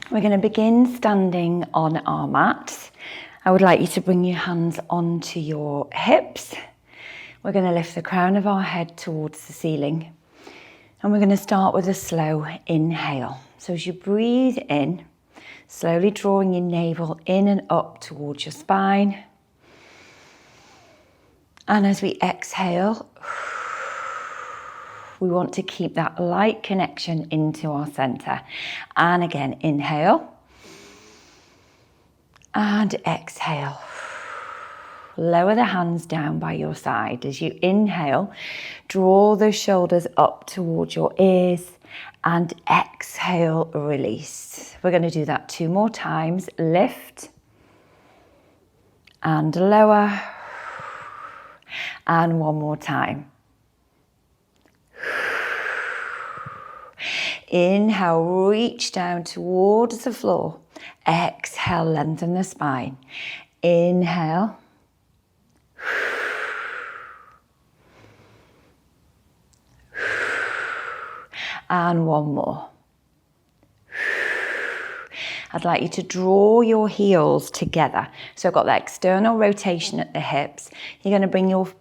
We're going to begin standing on our mat. I would like you to bring your hands onto your hips. We're going to lift the crown of our head towards the ceiling. And we're going to start with a slow inhale. So as you breathe in, slowly drawing your navel in and up towards your spine. And as we exhale, we want to keep that light connection into our center. And again, inhale. And exhale. Lower the hands down by your side. As you inhale, draw those shoulders up towards your ears. And exhale, release. We're going to do that 2 more times. Lift. And lower. And 1 more time. Inhale, reach down towards the floor. Exhale, lengthen the spine. Inhale. And 1 more. I'd like you to draw your heels together. So I've got that external rotation at the hips. You're going to bring your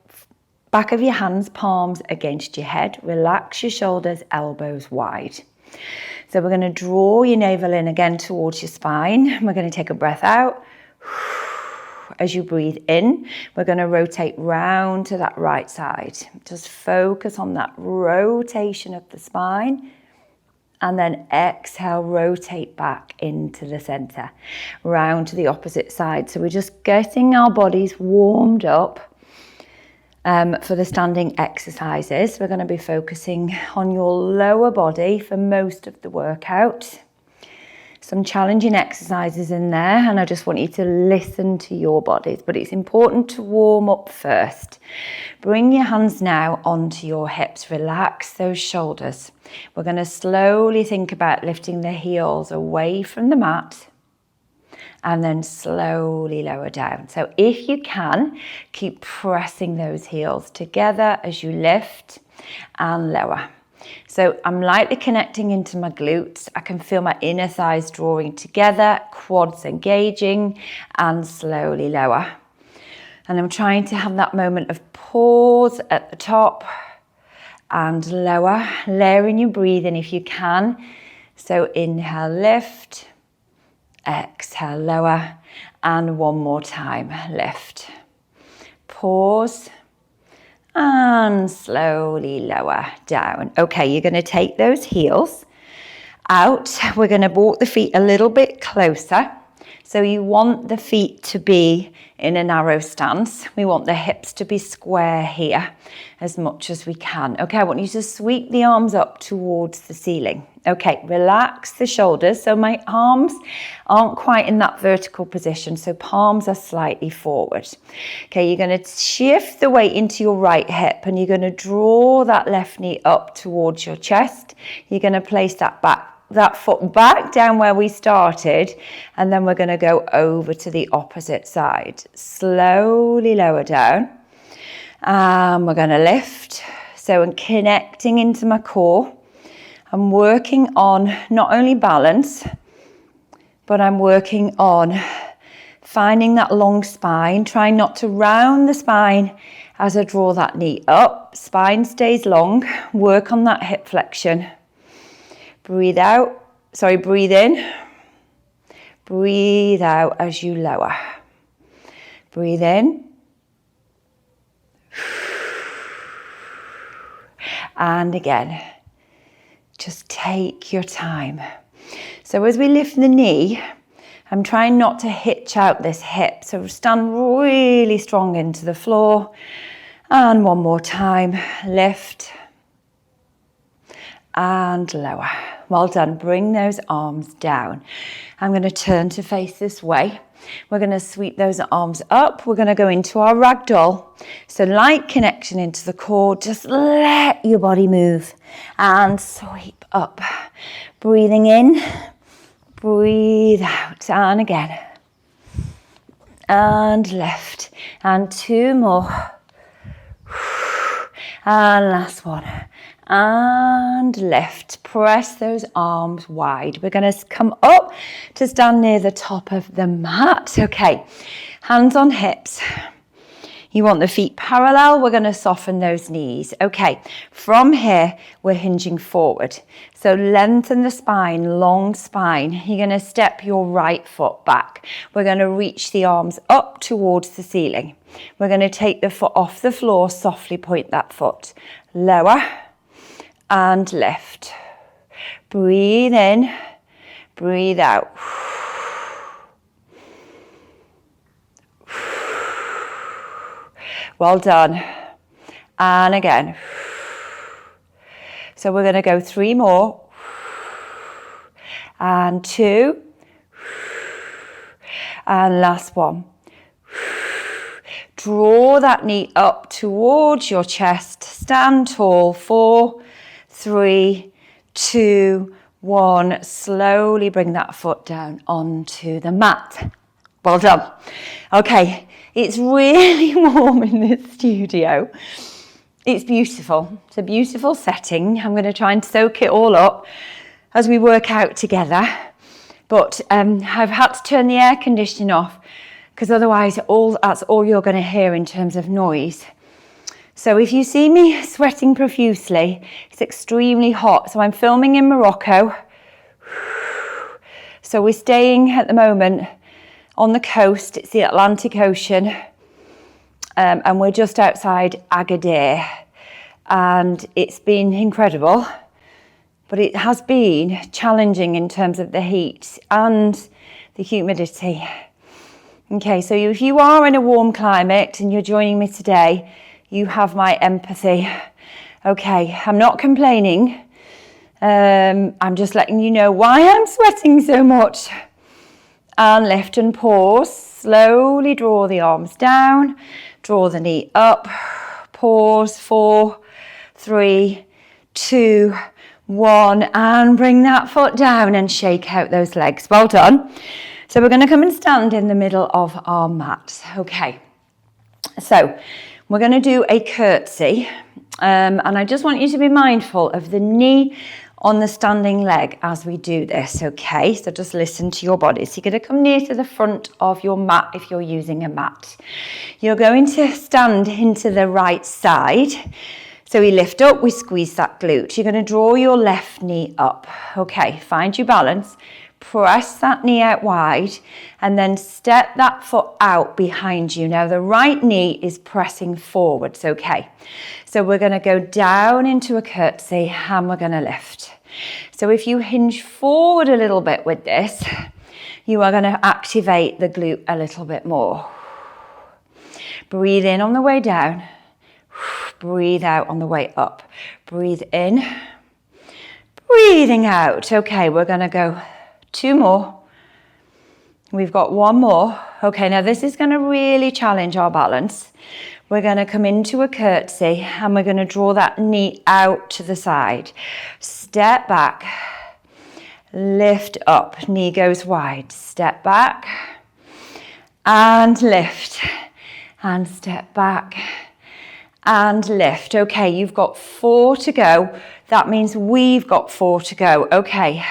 back of your hands, palms against your head. Relax your shoulders, elbows wide. So we're going to draw your navel in again towards your spine. We're going to take a breath out. As you breathe in, we're going to rotate round to that right side. Just focus on that rotation of the spine. And then exhale, rotate back into the center, round to the opposite side. So we're just getting our bodies warmed up for the standing exercises. We're going to be focusing on your lower body for most of the workout. Some challenging exercises in there, and I just want you to listen to your bodies, but it's important to warm up first. Bring your hands now onto your hips. Relax those shoulders. We're going to slowly think about lifting the heels away from the mat and then slowly lower down. So if you can, keep pressing those heels together as you lift and lower. So I'm lightly connecting into my glutes. I can feel my inner thighs drawing together, quads engaging, and slowly lower. And I'm trying to have that moment of pause at the top and lower, layering your breathing if you can. So inhale, lift, exhale, lower, and 1 more time, lift. Pause. And slowly lower down. Okay, you're going to take those heels out. We're going to walk the feet a little bit closer. So you want the feet to be in a narrow stance. We want the hips to be square here as much as we can. Okay, I want you to sweep the arms up towards the ceiling. Okay, relax the shoulders. So my arms aren't quite in that vertical position. So palms are slightly forward. Okay, you're going to shift the weight into your right hip and you're going to draw that left knee up towards your chest. You're going to place that foot back down where we started, and then we're going to go over to the opposite side. Slowly lower down. And we're going to lift. So I'm connecting into my core. I'm working on not only balance, but I'm working on finding that long spine, trying not to round the spine as I draw that knee up. Spine stays long. Work on that hip flexion. Breathe out, breathe in. Breathe out as you lower. Breathe in. And again, just take your time. So as we lift the knee, I'm trying not to hitch out this hip. So stand really strong into the floor. And 1 more time, lift. And lower. Well done. Bring those arms down. I'm going to turn to face this way. We're going to sweep those arms up. We're going to go into our ragdoll. So light connection into the core. Just let your body move and sweep up. Breathing in, breathe out. And again. And lift. And 2 more. And last one. and lift. Press those arms wide. We're going to come up to stand near the top of the mat. Okay, hands on hips. You want the feet parallel. We're going to soften those knees. Okay, from here, we're hinging forward. So lengthen the spine, long spine. You're going to step your right foot back. We're going to reach the arms up towards the ceiling. We're going to take the foot off the floor, softly point that foot. Lower and lift. Breathe in, breathe out. Well done. And again. So we're going to go 3 more. And 2. And last one. Draw that knee up towards your chest. Stand tall. 4, 3, 2, 1. Slowly bring that foot down onto the mat. Well done. Okay, it's really warm in this studio. It's beautiful. It's a beautiful setting. I'm going to try and soak it all up as we work out together. But I've had to turn the air conditioning off because otherwise that's all you're going to hear in terms of noise. So if you see me sweating profusely, it's extremely hot. So I'm filming in Morocco. So we're staying at the moment on the coast. It's the Atlantic Ocean. And we're just outside Agadir. And it's been incredible. But it has been challenging in terms of the heat and the humidity. Okay, so if you are in a warm climate and you're joining me today, you have my empathy. Okay, I'm not complaining. I'm just letting you know why I'm sweating so much. And lift and pause. Slowly draw the arms down. Draw the knee up. Pause. 4, 3, 2, 1. And bring that foot down and shake out those legs. Well done. So we're going to come and stand in the middle of our mat. Okay. So we're going to do a curtsy. And I just want you to be mindful of the knee on the standing leg as we do this, okay? So just listen to your body. So you're going to come near to the front of your mat if you're using a mat. You're going to stand into the right side. So we lift up, we squeeze that glute. You're going to draw your left knee up. Okay, find your balance. Press that knee out wide and then step that foot out behind you. Now the right knee is pressing forwards, okay? So we're going to go down into a curtsy and we're going to lift. So if you hinge forward a little bit with this, you are going to activate the glute a little bit more. Breathe in on the way down. Breathe out on the way up. Breathe in. Breathing out. Okay, we're going to go 2 more. We've got 1 more. Okay, now this is going to really challenge our balance. We're going to come into a curtsy and we're going to draw that knee out to the side. Step back. Lift up. Knee goes wide. Step back. And lift. And step back. And lift. Okay, you've got 4 to go. That means we've got 4 to go. Okay.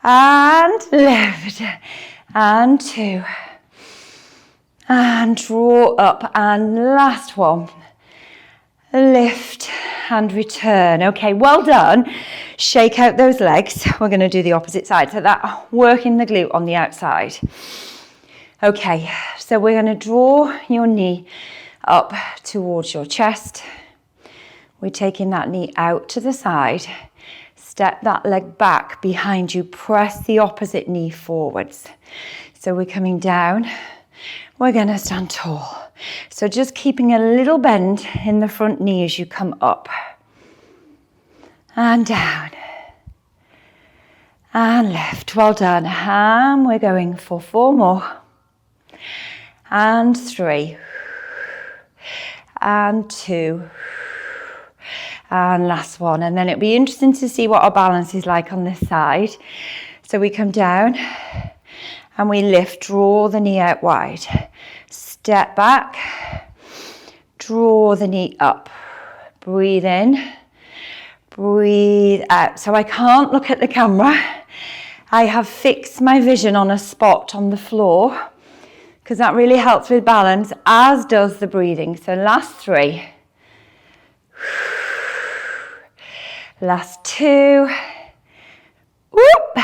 And lift. And 2. And draw up. And last one. Lift and return. Okay, well done. Shake out those legs. We're going to do the opposite side. So that working the glute on the outside. Okay, so we're going to draw your knee up towards your chest. We're taking that knee out to the side. Step that leg back behind you. Press the opposite knee forwards. So we're coming down. We're going to stand tall. So just keeping a little bend in the front knee as you come up. And down. And lift. Well done. And we're going for 4 more. And 3. And 2. And last one. And then it'll be interesting to see what our balance is like on this side. So we come down and we lift, draw the knee out wide. Step back, draw the knee up. Breathe in, breathe out. So I can't look at the camera. I have fixed my vision on a spot on the floor because that really helps with balance, as does the breathing. So last 3. Last 2. Whoop.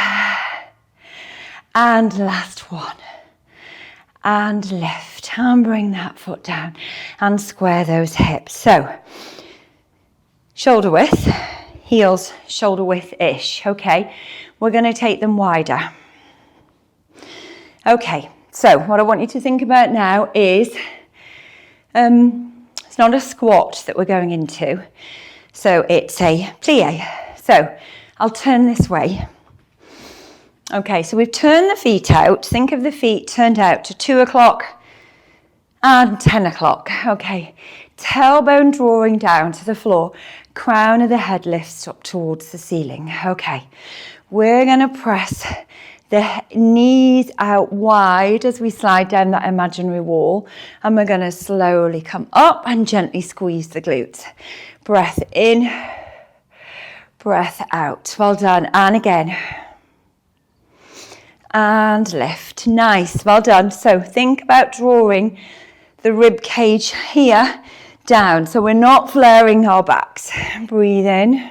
And last 1. And lift and bring that foot down and square those hips. So shoulder width, heels shoulder width-ish. Okay, we're going to take them wider. Okay, so what I want you to think about now is it's not a squat that we're going into, so it's a plie. So I'll turn this way. Okay, so we've turned the feet out. Think of the feet turned out to 2 o'clock and 10 o'clock. Okay, tailbone drawing down to the floor, crown of the head lifts up towards the ceiling. Okay, we're going to press the knees out wide as we slide down that imaginary wall, and we're going to slowly come up and gently squeeze the glutes. Breath in, breath out. Well done. And again. And lift. Nice, well done. So think about drawing the rib cage here down, so we're not flaring our backs. Breathe in,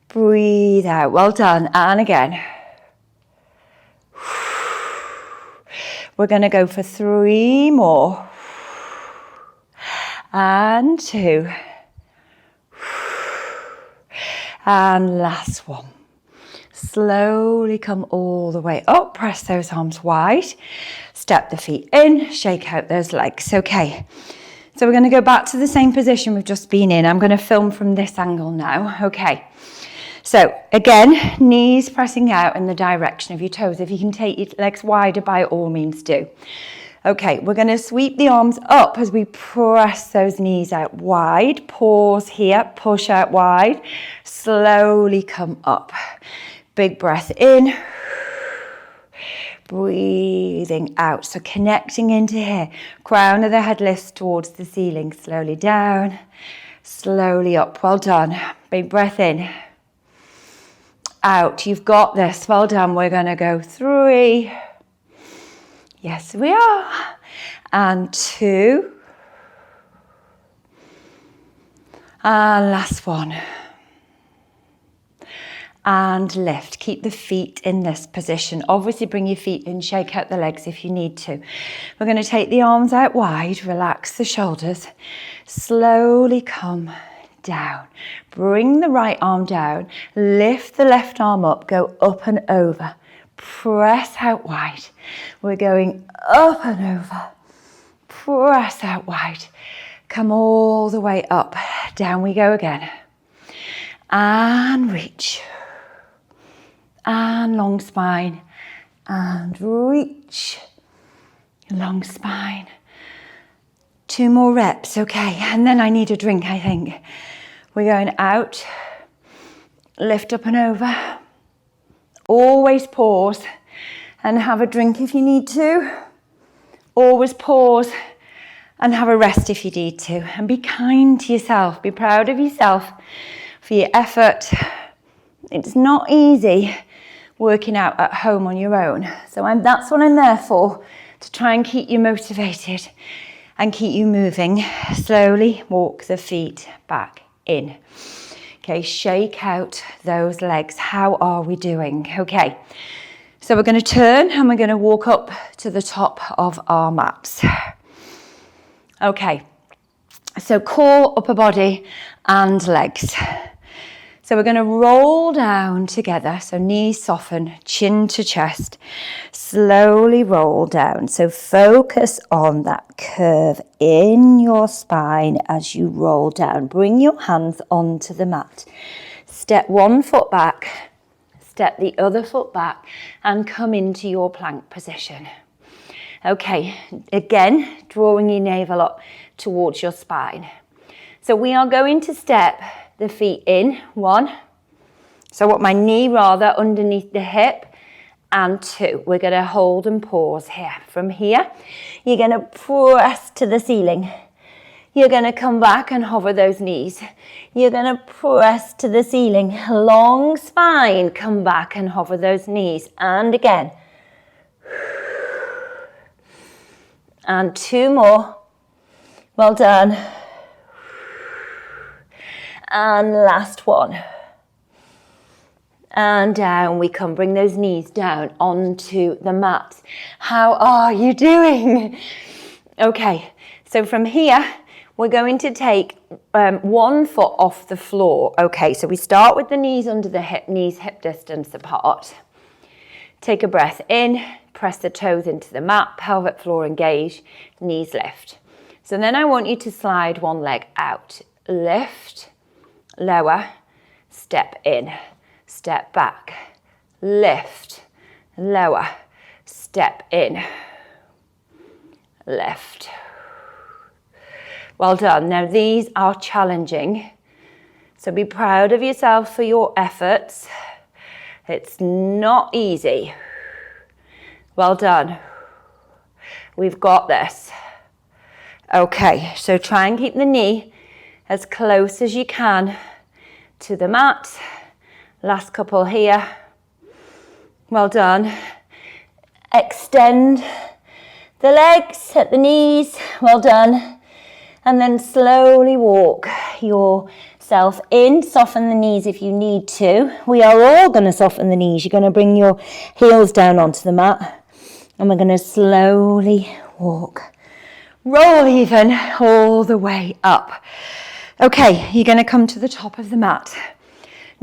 breathe out. Well done. And again. We're going to go for 3 more. And 2. And last 1. Slowly come all the way up, press those arms wide, step the feet in, shake out those legs. Okay, so we're going to go back to the same position we've just been in. I'm going to film from this angle now. Okay, so again, knees pressing out in the direction of your toes. If you can take your legs wider, by all means do. Okay, we're going to sweep the arms up as we press those knees out wide. Pause here, push out wide, slowly come up. Big breath in, breathing out. So connecting into here, crown of the head lifts towards the ceiling, slowly down, slowly up. Well done. Big breath in, out. You've got this. Well done. We're going to go 3. Yes, we are. And 2. And last 1. And lift. Keep the feet in this position. Obviously bring your feet in, shake out the legs if you need to. We're going to take the arms out wide, relax the shoulders, slowly come down. Bring the right arm down, lift the left arm up, go up and over. Press out wide. We're going up and over. Press out wide. Come all the way up. Down we go again. And reach. And long spine, and reach, long spine. 2 more reps, okay, and then I need a drink, I think. We're going out, lift up and over. Always pause and have a drink if you need to. Always pause and have a rest if you need to. And be kind to yourself, be proud of yourself for your effort. It's not easy working out at home on your own. So that's what I'm there for, to try and keep you motivated and keep you moving. Slowly walk the feet back in. Okay, shake out those legs. How are we doing? Okay, so we're going to turn and we're going to walk up to the top of our mats. Okay, so core, upper body and legs. So we're going to roll down together, so knees soften, chin to chest, slowly roll down. So focus on that curve in your spine as you roll down. Bring your hands onto the mat. Step 1 foot back, step the other foot back, and come into your plank position. Okay, again, drawing your navel up towards your spine. So we are going to step the feet in, 1. So I want my knee rather underneath the hip, and 2. We're going to hold and pause here. From here, you're going to press to the ceiling. You're going to come back and hover those knees. You're going to press to the ceiling. Long spine. Come back and hover those knees. And again. And 2 more. Well done. And last one. And down we come. Bring those knees down onto the mat. How are you doing? Okay, so from here, we're going to take 1 foot off the floor. Okay, so we start with the knees under the knees hip distance apart. Take a breath in, press the toes into the mat, pelvic floor engage, knees lift. So then I want you to slide one leg out. Lift, lower, step in, step back, lift, lower, step in, lift. Well done. Now these are challenging, so be proud of yourself for your efforts. It's not easy. Well done. We've got this. Okay, so try and keep the knee as close as you can to the mat. Last couple here. Well done. Extend the legs at the knees. Well done. And then slowly walk yourself in. Soften the knees if you need to. We are all going to soften the knees. You're going to bring your heels down onto the mat. And we're going to slowly walk. Roll even all the way up. Okay, you're going to come to the top of the mat.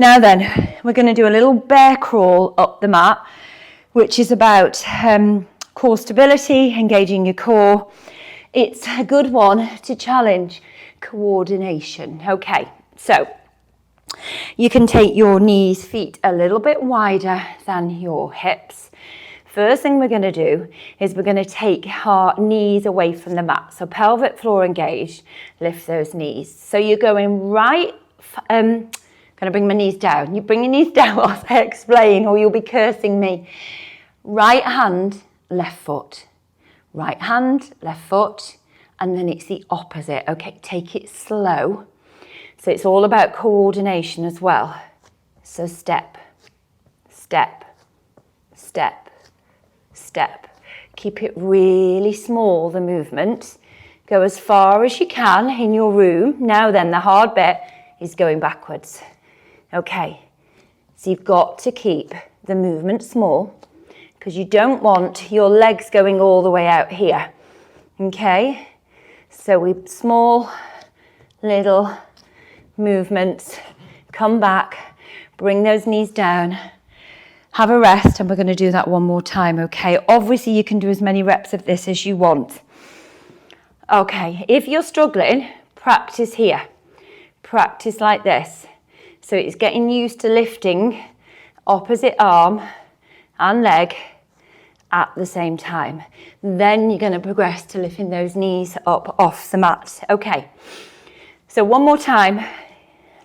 Now then, we're going to do a little bear crawl up the mat, which is about core stability, engaging your core. It's a good one to challenge coordination. Okay, so you can take your knees, feet a little bit wider than your hips. First thing we're going to do is we're going to take our knees away from the mat. So pelvic floor engaged, lift those knees. So you're going right, going to bring my knees down. You bring your knees down whilst I explain, or you'll be cursing me. Right hand, left foot. Right hand, left foot, and then it's the opposite. Okay, take it slow. So it's all about coordination as well. So step, step, step, step. Keep it really small, the movement. Go as far as you can in your room. Now then, the hard bit is going backwards. Okay, so you've got to keep the movement small because you don't want your legs going all the way out here. Okay, so we small little movements. Come back, bring those knees down. Have a rest, and we're going to do that one more time, okay? Obviously, you can do as many reps of this as you want. Okay, if you're struggling, practice here. Practice like this. So it's getting used to lifting opposite arm and leg at the same time. Then you're going to progress to lifting those knees up off the mat. Okay, so one more time.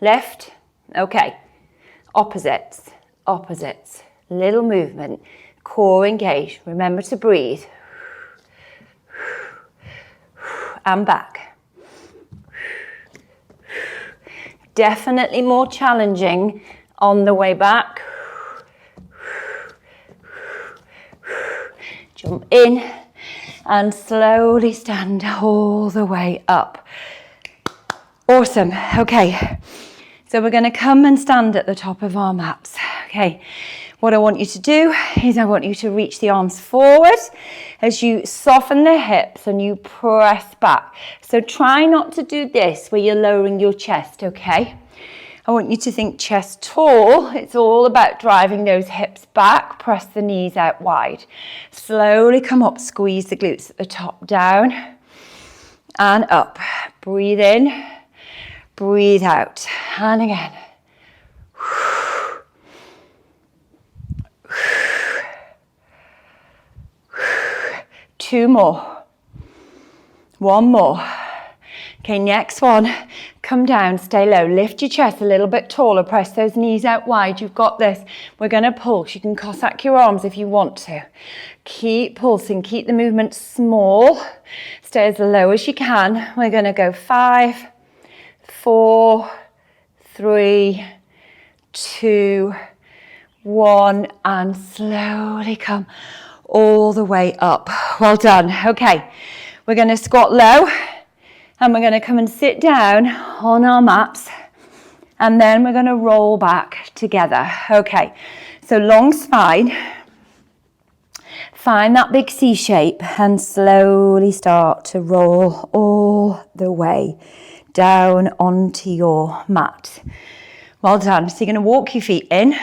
Lift. Okay, opposites, opposites. Little movement, core engaged. Remember to breathe. And back. Definitely more challenging on the way back. Jump in and slowly stand all the way up. Awesome. Okay, so we're going to come and stand at the top of our mats. Okay. What I want you to do is I want you to reach the arms forward as you soften the hips and you press back. So try not to do this where you're lowering your chest, okay? I want you to think chest tall. It's all about driving those hips back. Press the knees out wide. Slowly come up, squeeze the glutes at the top, down and up. Breathe in, breathe out, and again. 2 more. 1 more. Okay, next one. Come down, stay low, lift your chest a little bit taller, press those knees out wide, you've got this. We're going to pulse. You can Cossack your arms if you want to. Keep pulsing, keep the movement small. Stay as low as you can. We're going to go 5, 4, 3, 2, 1, and slowly come all the way up. Well done. Okay, we're going to squat low. And we're going to come and sit down on our mats. And then we're going to roll back together. Okay, so long spine. Find that big C shape and slowly start to roll all the way down onto your mat. Well done. So you're going to walk your feet in.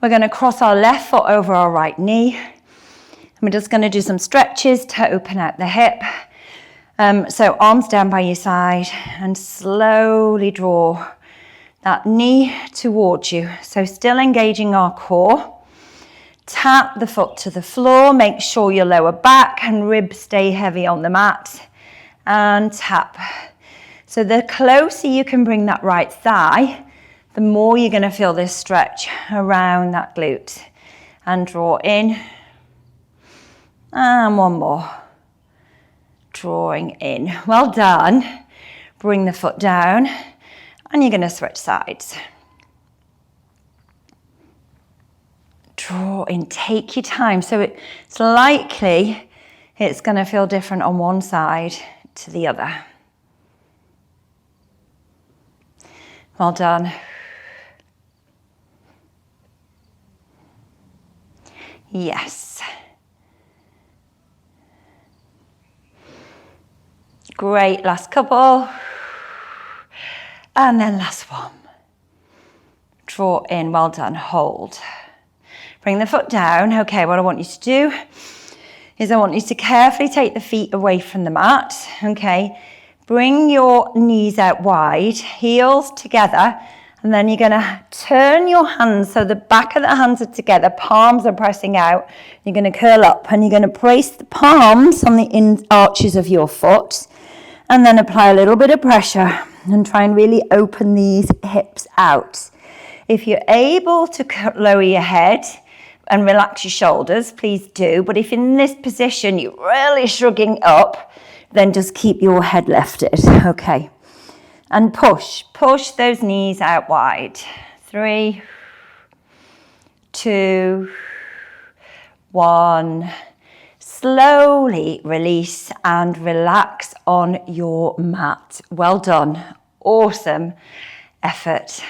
We're going to cross our left foot over our right knee. And we're just going to do some stretches to open out the hip. So arms down by your side and slowly draw that knee towards you. So still engaging our core. Tap the foot to the floor. Make sure your lower back and ribs stay heavy on the mat. And tap. So the closer you can bring that right thigh, the more you're going to feel this stretch around that glute. And draw in. And one more. Drawing in. Well done. Bring the foot down and you're going to switch sides. Draw in, take your time. So it's likely it's going to feel different on one side to the other. Well done. Yes. Great, last couple. And then last one. Draw in, well done, hold. Bring the foot down. Okay, what I want you to do is I want you to carefully take the feet away from the mat. Okay, bring your knees out wide, heels together, and then you're gonna turn your hands so the back of the hands are together, palms are pressing out. You're gonna curl up and you're gonna place the palms on the arches of your foot. And then apply a little bit of pressure and try and really open these hips out. If you're able to lower your head and relax your shoulders, please do. But if in this position you're really shrugging up, then just keep your head lifted. Okay. And push those knees out wide. 3, 2, 1. Slowly release and relax on your mat. Well done. Awesome effort.